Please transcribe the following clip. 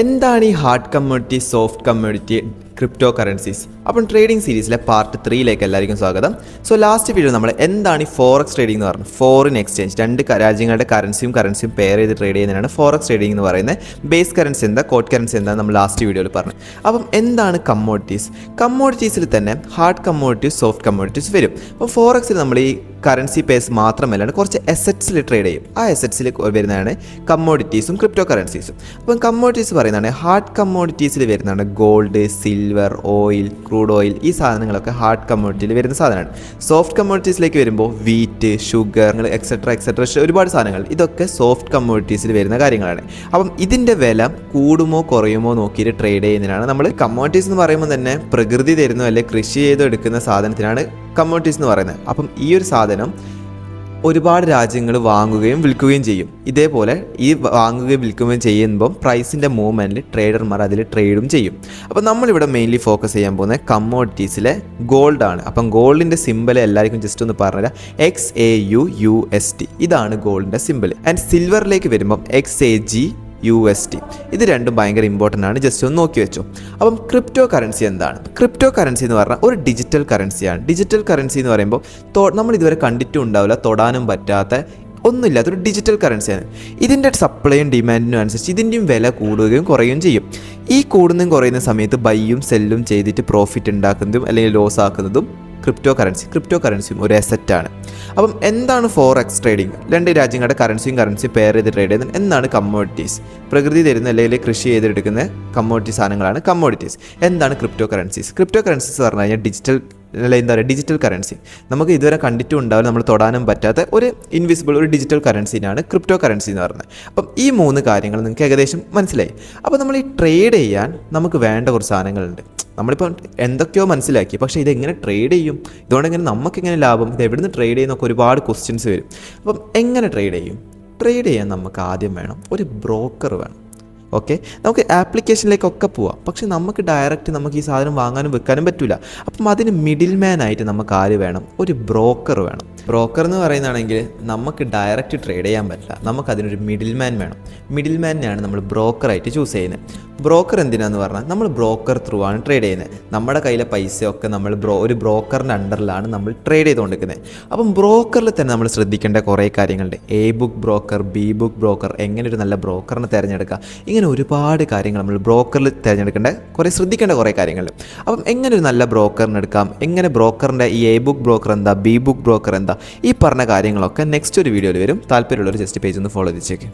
എന്താണ് ഈ hard community, soft community, crypto currencies? അപ്പം ട്രേഡിംഗ് സീരീസിലെ പാർട്ട് 3ലേക്ക് എല്ലാവർക്കും സ്വാഗതം. സോ ലാസ്റ്റ് വീഡിയോ നമ്മൾ എന്താണ് ഈ ഫോറക്സ് ട്രേഡിംഗ് എന്ന് പറഞ്ഞത്, ഫോറിൻ എക്സ്ചേഞ്ച്, രണ്ട് രാജ്യങ്ങളുടെ കറൻസിയും പെയർ ചെയ്ത് ട്രേഡ് ചെയ്യുന്നതിനാണ് ഫോറക്സ് ട്രേഡിംഗ് എന്ന് പറയുന്നത്. ബേസ് കറൻസി എന്താ, കോഡ് കറൻസി എന്താ നമ്മൾ ലാസ്റ്റ് വീഡിയോയിൽ പറഞ്ഞു. അപ്പം എന്താണ് കമ്മോഡിറ്റീസ്? കമ്മോഡിറ്റീസിൽ തന്നെ ഹാർഡ് കമ്മോഡിറ്റീസ്, സോഫ്റ്റ് കമ്മോഡിറ്റീസ് വരും. അപ്പോൾ ഫോറക്സിൽ നമ്മൾ ഈ കറൻസി പേസ് മാത്രമല്ലാണ്ട് കുറച്ച് എസറ്റ്സിൽ ട്രേഡ് ചെയ്യും. ആ എസറ്റ്സിൽ വരുന്നതാണ് കമ്മോഡിറ്റീസും ക്രിപ്റ്റോ കറൻസീസും. അപ്പം കമ്മോഡിറ്റീസ് പറയുന്നതാണ് ഹാർഡ് കമ്മോഡിറ്റീസിൽ വരുന്നതാണ് gold, silver, oil, crude oil. ഈ സാധനങ്ങളൊക്കെ ഹാർഡ് കമ്മോഡിറ്റിയിൽ വരുന്ന സാധനമാണ്. സോഫ്റ്റ് കമ്മോഡിറ്റീസിലേക്ക് വരുമ്പോൾ വീറ്റ്, ഷുഗർ, എക്സെട്ര ഒരുപാട് സാധനങ്ങൾ, ഇതൊക്കെ സോഫ്റ്റ് കമ്മോഡിറ്റീസിൽ വരുന്ന കാര്യങ്ങളാണ്. അപ്പം ഇതിൻ്റെ വില കൂടുമോ കുറയുമോ നോക്കിയിട്ട് ട്രേഡ് ചെയ്യുന്നതിനാണ് നമ്മൾ കമ്മോഡിറ്റീസ് എന്ന് പറയുമ്പോൾ തന്നെ പ്രകൃതി തരുന്ന അല്ലെങ്കിൽ കൃഷി ചെയ്തെടുക്കുന്ന സാധനത്തിനാണ് കമ്മോഡിറ്റീസ് എന്ന് പറയുന്നത്. അപ്പം ഈ ഒരു സാധനം ഒരുപാട് രാജ്യങ്ങൾ വാങ്ങുകയും വിൽക്കുകയും ചെയ്യും. ഇതേപോലെ ഈ വാങ്ങുകയും വിൽക്കുകയും ചെയ്യുമ്പം പ്രൈസിൻ്റെ മൂവ്മെൻറ്റിൽ ട്രേഡർമാർ അതിൽ ട്രേഡും ചെയ്യും. അപ്പോൾ നമ്മളിവിടെ മെയിൻലി ഫോക്കസ് ചെയ്യാൻ കമ്മോഡിറ്റീസിലെ ഗോൾഡാണ്. അപ്പം ഗോൾഡിൻ്റെ സിമ്പിൾ എല്ലാവർക്കും ജസ്റ്റ് ഒന്ന് പറഞ്ഞുതരാം. XAUUSD, ഇതാണ് ഗോൾഡിൻ്റെ സിമ്പിൾ. ആൻഡ് സിൽവറിലേക്ക് വരുമ്പം XAGUSD. ഇത് രണ്ടും ഭയങ്കര ഇമ്പോർട്ടൻ്റ് ആണ്, ജസ്റ്റ് ഒന്ന് നോക്കി വെച്ചു. അപ്പം ക്രിപ്റ്റോ കറൻസി എന്താണ്? ക്രിപ്റ്റോ കറൻസി എന്ന് പറഞ്ഞാൽ ഒരു ഡിജിറ്റൽ കറൻസിയാണ്. ഡിജിറ്റൽ കറൻസി എന്ന് പറയുമ്പോൾ നമ്മൾ ഇതുവരെ കണ്ടിട്ടും ഉണ്ടാവില്ല, തൊടാനും പറ്റാത്ത ഒന്നുമില്ലാത്തൊരു ഡിജിറ്റൽ കറൻസിയാണ്. ഇതിൻ്റെ സപ്ലൈയും ഡിമാൻഡിനും അനുസരിച്ച് ഇതിൻ്റെയും വില കൂടുകയും കുറയുകയും ചെയ്യും. ഈ കൂടുന്നതും കുറയുന്ന സമയത്ത് ബൈയും സെല്ലും ചെയ്തിട്ട് പ്രോഫിറ്റ് ഉണ്ടാക്കുന്നതും അല്ലെങ്കിൽ ലോസ് ആക്കുന്നതും ക്രിപ്റ്റോ കറൻസിയും ഒരു അസറ്റാണ്. അപ്പം എന്താണ് ഫോറക്സ് ട്രേഡിംഗ്? രണ്ട് രാജ്യങ്ങളുടെ കറൻസിയും പെയർ ചെയ്ത് ട്രേഡ് ചെയ്യുന്നത്. എന്താണ് കമ്മോഡിറ്റീസ്? പ്രകൃതി തരുന്ന അല്ലെങ്കിൽ കൃഷി ചെയ്തെടുക്കുന്ന കമ്മോഡിറ്റി സാധനങ്ങളാണ് കമ്മോഡിറ്റീസ്. എന്താണ് ക്രിപ്റ്റോ കറൻസീസ് പറഞ്ഞു കഴിഞ്ഞാൽ ഡിജിറ്റൽ കറൻസി. നമുക്ക് ഇതുവരെ കണ്ടിട്ടും ഉണ്ടാവില്ല, നമ്മൾ തൊടാനും പറ്റാത്ത ഒരു ഇൻവിസിബിൾ ഒരു ഡിജിറ്റൽ കറൻസിനാണ് ക്രിപ്റ്റോ കറൻസി എന്ന് പറയുന്നത്. അപ്പം ഈ 3 കാര്യങ്ങൾ നിങ്ങൾക്ക് ഏകദേശം മനസ്സിലായി. അപ്പോൾ നമ്മൾ ഈ ട്രേഡ് ചെയ്യാൻ നമുക്ക് വേണ്ട കുറച്ച് സാധനങ്ങളുണ്ട്. നമ്മളിപ്പോൾ എന്തൊക്കെയോ മനസ്സിലാക്കി, പക്ഷേ ഇതെങ്ങനെ ട്രേഡ് ചെയ്യും, ഇതുകൊണ്ടെങ്ങനെ നമുക്കെങ്ങനെ ലാഭം, ഇത് എവിടുന്ന് ട്രേഡ് ചെയ്യുന്നൊക്കെ ഒരുപാട് ക്വസ്റ്റ്യൻസ് വരും. അപ്പം എങ്ങനെ ട്രേഡ് ചെയ്യും? ട്രേഡ് ചെയ്യാൻ നമുക്ക് ആദ്യം വേണം ഒരു ബ്രോക്കർ വേണം. ഓക്കെ, നമുക്ക് ആപ്ലിക്കേഷനിലേക്കൊക്കെ പോവാം, പക്ഷെ നമുക്ക് ഡയറക്റ്റ് നമുക്ക് ഈ സാധനം വാങ്ങാനും വെക്കാനും പറ്റില്ല. അപ്പം അതിന് മിഡിൽ മാൻ ആയിട്ട് നമുക്ക് ആര് വേണം? ഒരു ബ്രോക്കർ വേണം. ബ്രോക്കർ എന്ന് പറയുന്നതാണെങ്കിൽ നമുക്ക് ഡയറക്റ്റ് ട്രേഡ് ചെയ്യാൻ പറ്റില്ല, നമുക്കതിനൊരു മിഡിൽ മാൻ വേണം. മിഡിൽ മാനിനെയാണ് നമ്മൾ ബ്രോക്കറായിട്ട് ചൂസ് ചെയ്യുന്നത്. ബ്രോക്കർ എന്തിനാന്ന് പറഞ്ഞാൽ നമ്മൾ ബ്രോക്കർ ത്രൂ ആണ് ട്രേഡ് ചെയ്യുന്നത്. നമ്മുടെ കയ്യിലെ പൈസയൊക്കെ നമ്മൾ ഒരു ബ്രോക്കറിൻ്റെ അണ്ടറിലാണ് നമ്മൾ ട്രേഡ് ചെയ്തുകൊണ്ടിരിക്കുന്നത്. അപ്പം ബ്രോക്കറിൽ തന്നെ നമ്മൾ ശ്രദ്ധിക്കേണ്ട കുറേ കാര്യങ്ങളുണ്ട്. A book broker, B book broker, എങ്ങനെ ഒരു നല്ല ബ്രോക്കറിനെ തിരഞ്ഞെടുക്കുക, ഇങ്ങനെ ഒരുപാട് കാര്യങ്ങൾ നമ്മൾ ബ്രോക്കറിൽ തിരഞ്ഞെടുക്കേണ്ട ശ്രദ്ധിക്കേണ്ട കുറേ കാര്യങ്ങളുണ്ട്. അപ്പം എങ്ങനെ ഒരു നല്ല ബ്രോക്കറിനെ എടുക്കാം, എങ്ങനെ ബ്രോക്കറിൻ്റെ ഈ A ബുക്ക് ബ്രോക്കർ എന്താ, B ബുക്ക് ബ്രോക്കർ എന്താ, ഈ പറഞ്ഞ കാര്യങ്ങളൊക്കെ നെക്സ്റ്റ് ഒരു വീഡിയോയിൽ വരും. താല്പര്യമുള്ളവർ ജസ്റ്റ് പേജ് ഒന്ന് ഫോളോ ചെയ്തേക്ക്.